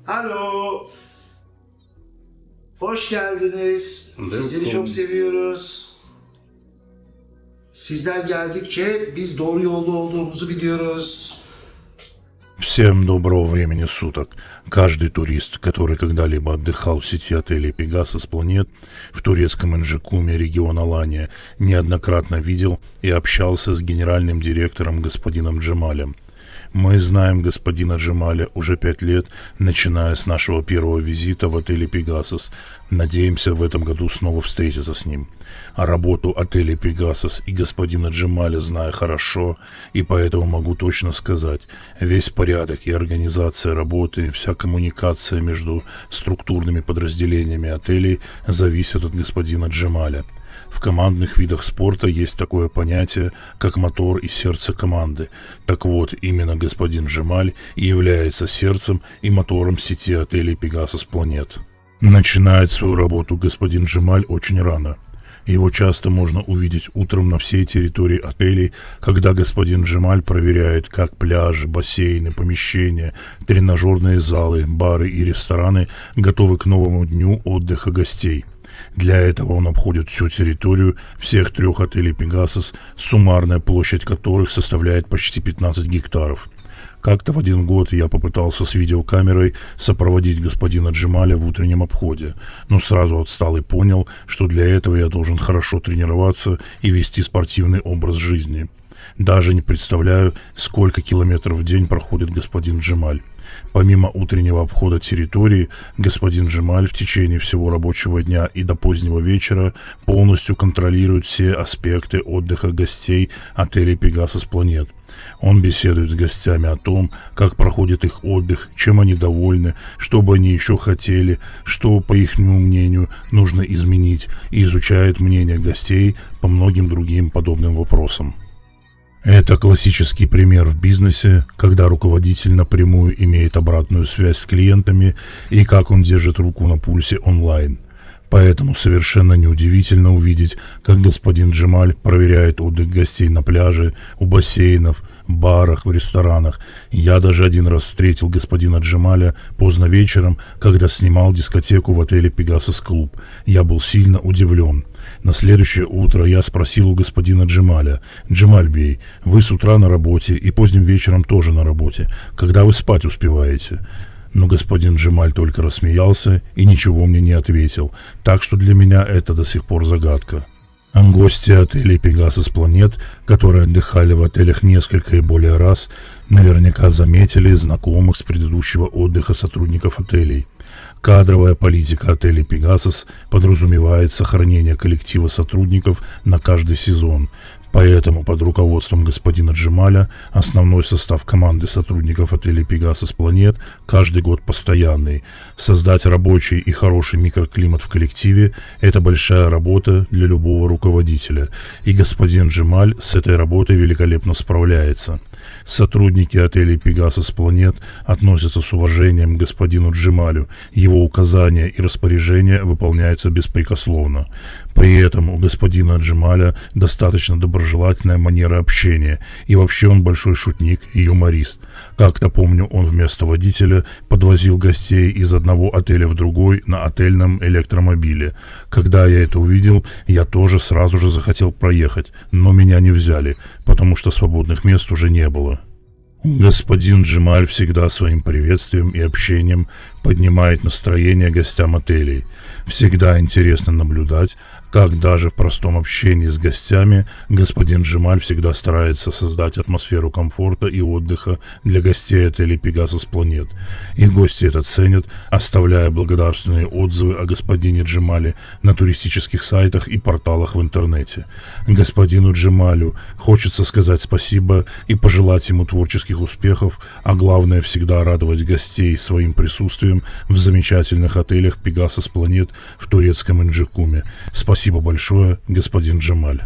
Alo. Hoş geldiniz. Sizleri çok seviyoruz. Sizler geldikçe biz doğru yolda olduğumuzu biliyoruz. Всем доброго времени суток. Каждый турист, который когда-либо отдыхал в сети отелей Pegasus Planet в турецком Инджикуме региона Алания, неоднократно видел и общался с генеральным директором господином Джемалем. Мы знаем господина Джемаля уже 5 лет, начиная с нашего первого визита в отеле Pegasus. Надеемся в этом году снова встретиться с ним. А работу отеля Pegasus и господина Джемаля знаю хорошо, и поэтому могу точно сказать, весь порядок и организация работы, вся коммуникация между структурными подразделениями отелей зависит от господина Джемаля. В командных видах спорта есть такое понятие, как мотор и сердце команды. Так вот, именно господин Джемаль и является сердцем и мотором сети отелей Pegasus Planet. Начинает свою работу господин Джемаль очень рано. Его часто можно увидеть утром на всей территории отелей, когда господин Джемаль проверяет, как пляжи, бассейны, помещения, тренажерные залы, бары и рестораны готовы к новому дню отдыха гостей. Для этого он обходит всю территорию всех 3 отелей Pegasus, суммарная площадь которых составляет почти 15 гектаров. Как-то в один год я попытался с видеокамерой сопроводить господина Джемаля в утреннем обходе, но сразу отстал и понял, что для этого я должен хорошо тренироваться и вести спортивный образ жизни. Даже не представляю, сколько километров в день проходит господин Джемаль. Помимо утреннего обхода территории, господин Джемаль в течение всего рабочего дня и до позднего вечера полностью контролирует все аспекты отдыха гостей отелей Pegasus Planet. Он беседует с гостями о том, как проходит их отдых, чем они довольны, что бы они еще хотели, что, по их мнению, нужно изменить, и изучает мнение гостей по многим другим подобным вопросам. Это классический пример в бизнесе, когда руководитель напрямую имеет обратную связь с клиентами и как он держит руку на пульсе онлайн. Поэтому совершенно неудивительно увидеть, как господин Джемаль проверяет отдых гостей на пляже, у бассейнов, барах, в ресторанах. Я даже один раз встретил господина Джемаля поздно вечером, когда снимал дискотеку в отеле Pegasus Club. Я был сильно удивлен. На следующее утро я спросил у господина Джемаля: «Джемаль бей, вы с утра на работе и поздним вечером тоже на работе. Когда вы спать успеваете?» Но господин Джемаль только рассмеялся и ничего мне не ответил, так что для меня это до сих пор загадка. Гости отелей Pegasus Planet, которые отдыхали в отелях несколько и более раз, наверняка заметили знакомых с предыдущего отдыха сотрудников отелей. Кадровая политика отелей Pegasus подразумевает сохранение коллектива сотрудников на каждый сезон. Поэтому под руководством господина Джемаля основной состав команды сотрудников отелей Pegasus Planet каждый год постоянный. Создать рабочий и хороший микроклимат в коллективе – это большая работа для любого руководителя. И господин Джемаль с этой работой великолепно справляется. Сотрудники отелей Pegasus Planet относятся с уважением к господину Джемалю. Его указания и распоряжения выполняются беспрекословно. При этом у господина Джемаля достаточно доброжелательная манера общения, и вообще он большой шутник и юморист. Как-то помню, он вместо водителя подвозил гостей из одного отеля в другой на отельном электромобиле. Когда я это увидел, я тоже сразу же захотел проехать, но меня не взяли, потому что свободных мест уже не было. Господин Джемаль всегда своим приветствием и общением поднимает настроение гостям отелей. Всегда интересно наблюдать, как даже в простом общении с гостями господин Джемаль всегда старается создать атмосферу комфорта и отдыха для гостей отелей Pegasus Planet. И гости это ценят, оставляя благодарственные отзывы о господине Джемале на туристических сайтах и порталах в интернете. Господину Джемалю хочется сказать спасибо и пожелать ему творческих успехов, а главное всегда радовать гостей своим присутствием в замечательных отелях Pegasus Planet в турецком Инджикуме. Спасибо большое, господин Джемаль.